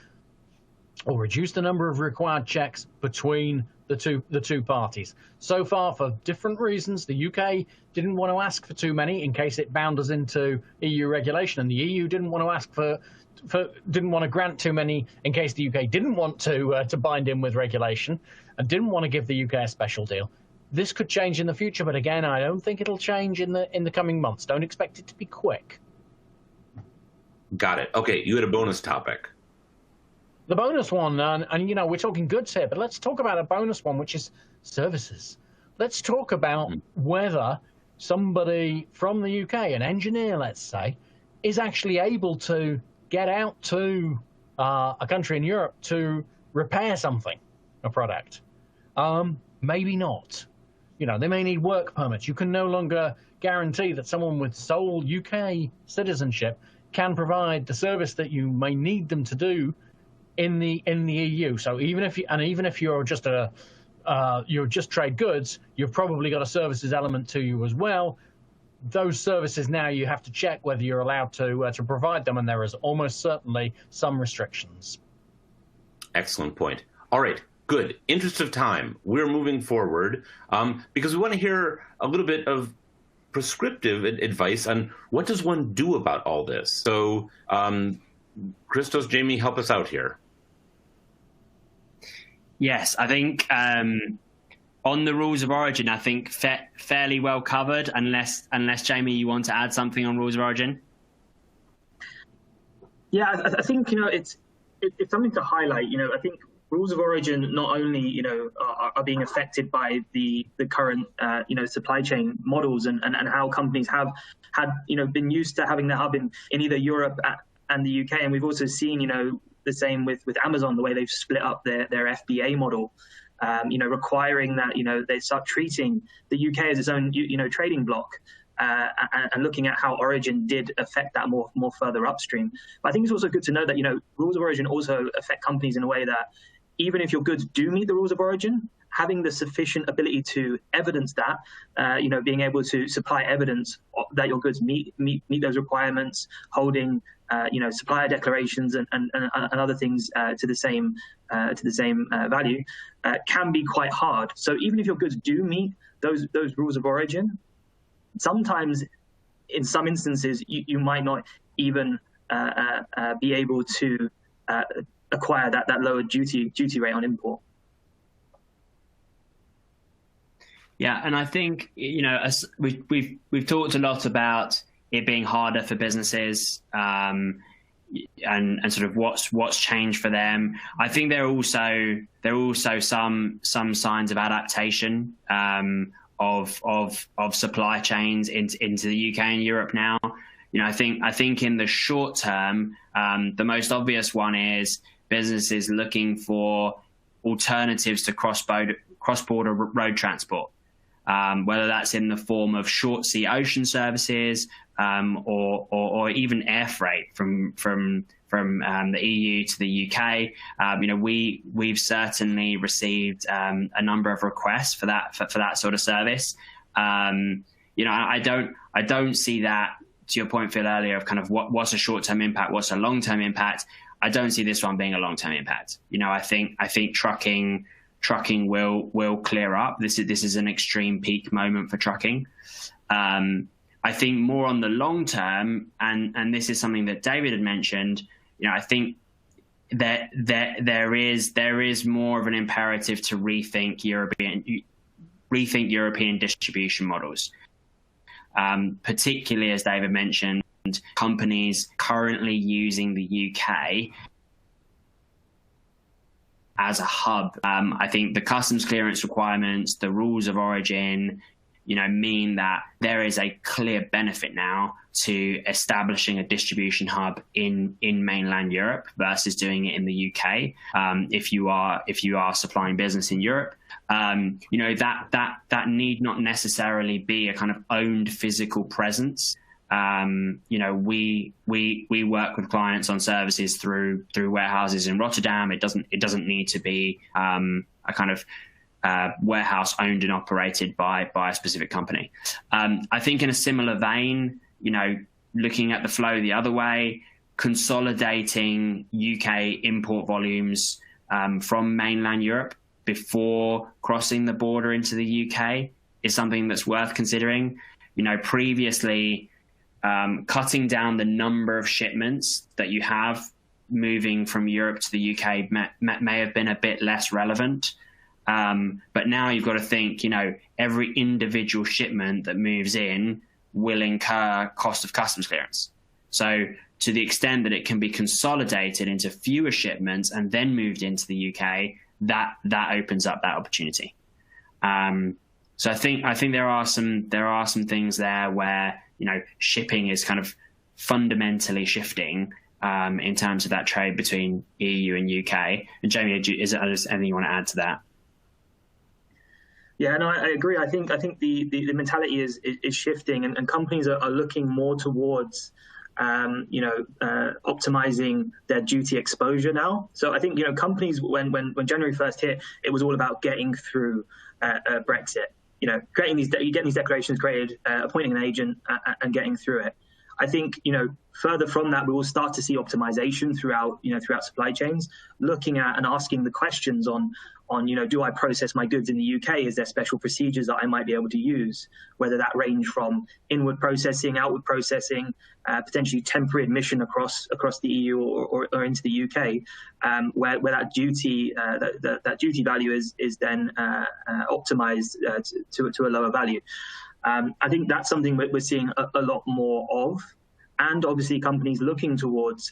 Speaker 3: or reduce the number of required checks between the two parties. So far, for different reasons, the UK didn't want to ask for too many in case it bound us into EU regulation, and the EU didn't want to ask didn't want to grant too many in case the UK didn't want to bind in with regulation and didn't want to give the UK a special deal. This could change in the future, but again, I don't think it'll change in the coming months. Don't expect it to be quick.
Speaker 1: Got it. Okay, you had a bonus topic.
Speaker 3: The bonus one, and we're talking goods here, but let's talk about a bonus one, which is services. Let's talk about whether somebody from the UK, an engineer, let's say, is actually able to get out to a country in Europe to repair something, a product. Maybe not. They may need work permits. You can no longer guarantee that someone with sole UK citizenship can provide the service that you may need them to do in the EU. So even if you're just you're just trade goods, you've probably got a services element to you as well. Those services now you have to check whether you're allowed to provide them, and there is almost certainly some restrictions.
Speaker 1: Excellent point. All right, good. Interest of time, we're moving forward because we want to hear a little bit of prescriptive advice on what does one do about all this. So, Christos, Jamie, help us out here.
Speaker 2: Yes, I think on the rules of origin, I think fairly well covered, unless Jamie, you want to add something on rules of origin?
Speaker 4: Yeah, I think it's something to highlight. I think rules of origin not only are being affected by the current supply chain models and how companies have had been used to having their hub in either Europe and the UK, and we've also seen the same with Amazon, the way they've split up their FBA model, requiring that they start treating the UK as its own trading bloc, and looking at how origin did affect that more further upstream. But I think it's also good to know that rules of origin also affect companies in a way that even if your goods do meet the rules of origin, having the sufficient ability to evidence that, being able to supply evidence that your goods meet those requirements, holding supplier declarations and other things to the same value, can be quite hard. So even if your goods do meet those rules of origin, sometimes in some instances you might not even be able to acquire that lower duty rate on import.
Speaker 2: Yeah, and I think as we've talked a lot about it being harder for businesses, and sort of what's changed for them. I think there are also some signs of adaptation of supply chains into the UK and Europe now. I think in the short term, the most obvious one is businesses looking for alternatives to cross-border road transport, whether that's in the form of short sea ocean services, or even air freight from the EU to the UK. We've certainly received a number of requests for that sort of service. I don't see that, to your point, Phil, earlier, of kind of what's a short-term impact, what's a long-term impact. I don't see this one being a long-term impact. I think trucking will clear up. This is an extreme peak moment for trucking. I think more on the long term, and this is something that David had mentioned. I think that there is more of an imperative to rethink European distribution models, particularly, as David mentioned, companies currently using the UK as a hub. I think the customs clearance requirements, the rules of origin, mean that there is a clear benefit now to establishing a distribution hub in mainland Europe versus doing it in the UK. If you are supplying business in Europe, that need not necessarily be a kind of owned physical presence. We work with clients on services through warehouses in Rotterdam. It doesn't need to be a kind of warehouse owned and operated by a specific company. I think in a similar vein, looking at the flow the other way, consolidating UK import volumes from mainland Europe before crossing the border into the UK is something that's worth considering. Previously, cutting down the number of shipments that you have moving from Europe to the UK may have been a bit less relevant. But now you've got to think, every individual shipment that moves in will incur cost of customs clearance. So to the extent that it can be consolidated into fewer shipments and then moved into the UK, that opens up that opportunity. So I think there are some things there where shipping is kind of fundamentally shifting in terms of that trade between EU and UK. And Jamie, is there anything you want to add to that?
Speaker 4: Yeah, no, I agree. I think the mentality is shifting, and companies are looking more towards optimizing their duty exposure now. So I think companies, when January 1st hit, it was all about getting through Brexit. Getting these declarations created, appointing an agent, and getting through it. I think further from that, we will start to see optimization throughout supply chains, looking at and asking the questions on do I process my goods in the UK? Is there special procedures that I might be able to use? Whether that range from inward processing, outward processing, potentially temporary admission across the EU or into the UK, where that duty value is then optimized to a lower value. I think that's something we're seeing a lot more of, and obviously companies looking towards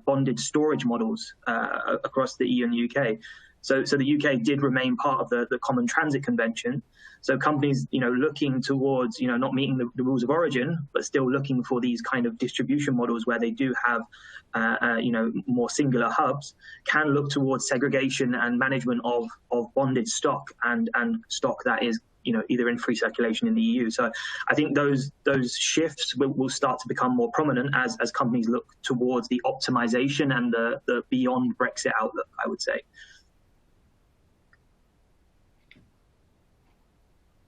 Speaker 4: bonded storage models across the EU and the UK. So the UK did remain part of the Common Transit Convention. So companies looking towards not meeting the rules of origin, but still looking for these kind of distribution models where they do have more singular hubs, can look towards segregation and management of bonded stock and stock that is either in free circulation in the EU. So I think those shifts will start to become more prominent as companies look towards the optimization and the beyond Brexit outlook, I would say.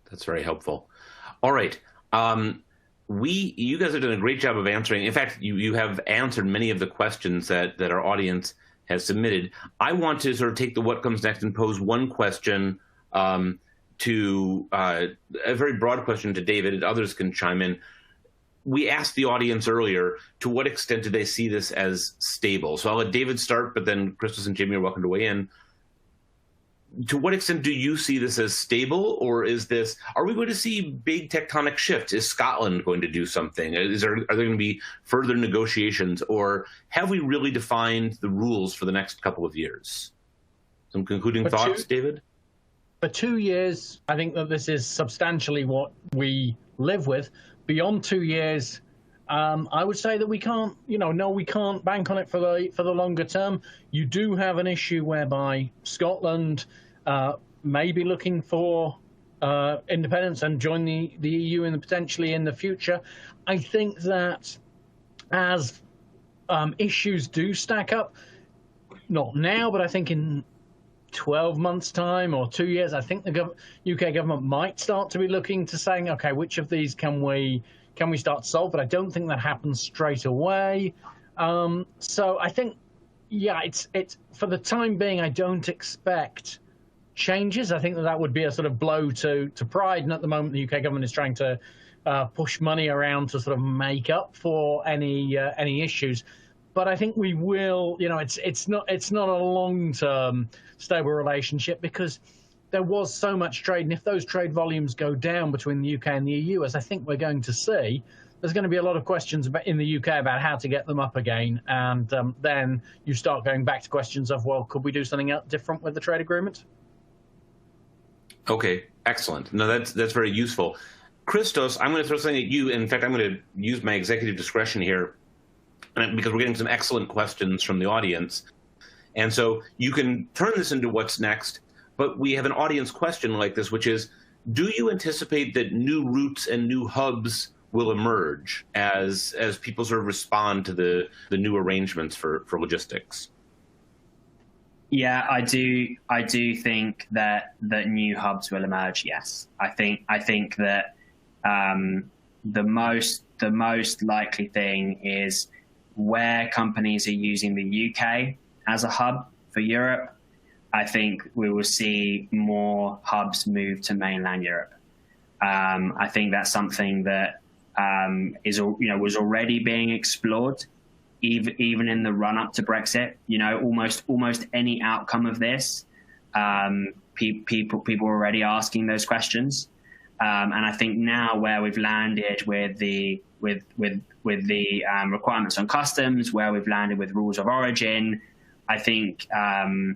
Speaker 1: That's very helpful. All right. You guys have done a great job of answering. In fact, you have answered many of the questions that our audience has submitted. I want to sort of take the what comes next and pose one question to a very broad question to David, and others can chime in. We asked the audience earlier, to what extent do they see this as stable? So I'll let David start, but then Christos and Jamie are welcome to weigh in. To what extent do you see this as stable, or are we going to see big tectonic shifts? Is Scotland going to do something? Are there going to be further negotiations, or have we really defined the rules for the next couple of years? Some concluding thoughts, David?
Speaker 3: For 2 years, I think that this is substantially what we live with. Beyond 2 years, I would say that we can't, we can't bank on it for the longer term. You do have an issue whereby Scotland may be looking for independence and join the EU potentially in the future. I think that as issues do stack up, not now, but I think in 12 months' time or 2 years, I think the UK government might start to be looking to saying, okay, which of these can we start to solve? But I don't think that happens straight away. So I think, yeah, it's for the time being, I don't expect changes. I think that would be a sort of blow to pride. And at the moment, the UK government is trying to push money around to sort of make up for any issues. But I think we will, it's not a long-term stable relationship, because there was so much trade. And if those trade volumes go down between the UK and the EU, as I think we're going to see, there's going to be a lot of questions in the UK about how to get them up again. And then you start going back to questions of, well, could we do something different with the trade agreement?
Speaker 1: Okay, excellent. No, that's very useful. Christos, I'm going to throw something at you. In fact, I'm going to use my executive discretion here, because we're getting some excellent questions from the audience. And so you can turn this into what's next, but we have an audience question like this, which is, do you anticipate that new routes and new hubs will emerge as people sort of respond to the new arrangements for logistics?
Speaker 2: Yeah, I do think that new hubs will emerge. Yes, I think that the most likely thing is where companies are using the UK as a hub for Europe. I think we will see more hubs move to mainland Europe. I think that's something that was already being explored, even in the run up to Brexit. Almost any outcome of this, people are already asking those questions. And I think now where we've landed with the requirements on customs, where we've landed with rules of origin, I think that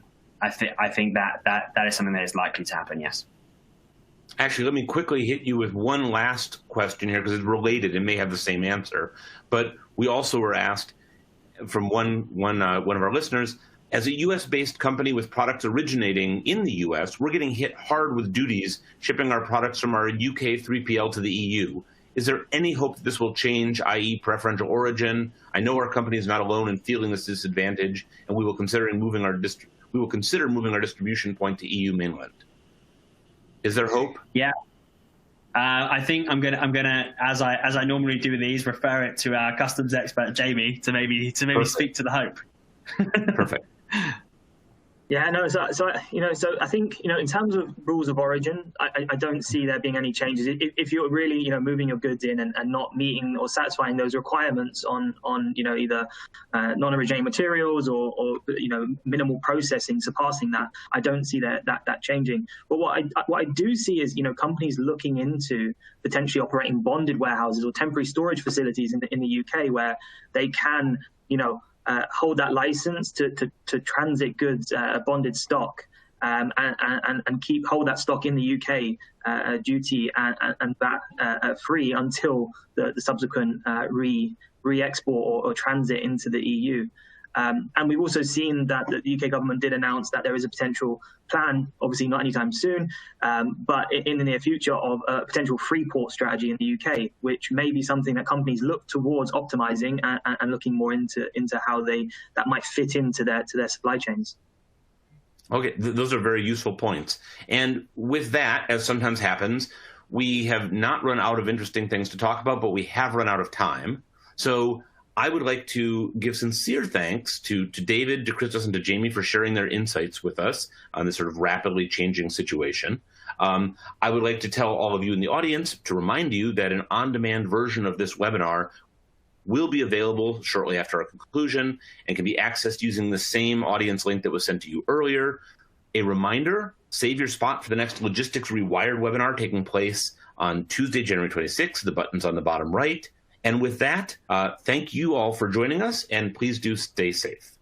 Speaker 2: is something that is likely to happen. Yes.
Speaker 1: Actually, let me quickly hit you with one last question here, because it's related and may have the same answer. But we also were asked from one of our listeners, as a U.S.-based company with products originating in the U.S., we're getting hit hard with duties shipping our products from our UK 3PL to the EU. Is there any hope that this will change, i.e. preferential origin? I know our company is not alone in feeling this disadvantage, and we will consider moving our distribution point to EU mainland. Is there hope?
Speaker 2: Yeah. I think I'm gonna as I normally do with these, refer it to our customs expert Jamie to maybe speak to the hope.
Speaker 1: Perfect.
Speaker 4: Yeah, no. So I think in terms of rules of origin, I don't see there being any changes. If you're really moving your goods in and not meeting or satisfying those requirements on either non-originating materials or minimal processing surpassing that, I don't see that changing. But what I do see is companies looking into potentially operating bonded warehouses or temporary storage facilities in the UK where they can hold that license to transit goods, bonded stock, and hold that stock in the UK duty and VAT free until the subsequent re-export or transit into the EU. And we've also seen that the UK government did announce that there is a potential plan, obviously not anytime soon, but in the near future, of a potential free port strategy in the UK, which may be something that companies look towards optimizing and looking more into how that might fit into their supply chains.
Speaker 1: Okay, those are very useful points. And with that, as sometimes happens, we have not run out of interesting things to talk about, but we have run out of time. So I would like to give sincere thanks to David, to Christos, and to Jamie for sharing their insights with us on this sort of rapidly changing situation. I would like to tell all of you in the audience to remind you that an on-demand version of this webinar will be available shortly after our conclusion and can be accessed using the same audience link that was sent to you earlier. A reminder, save your spot for the next Logistics Rewired webinar taking place on Tuesday, January 26th. The button's on the bottom right. And with that, thank you all for joining us, and please do stay safe.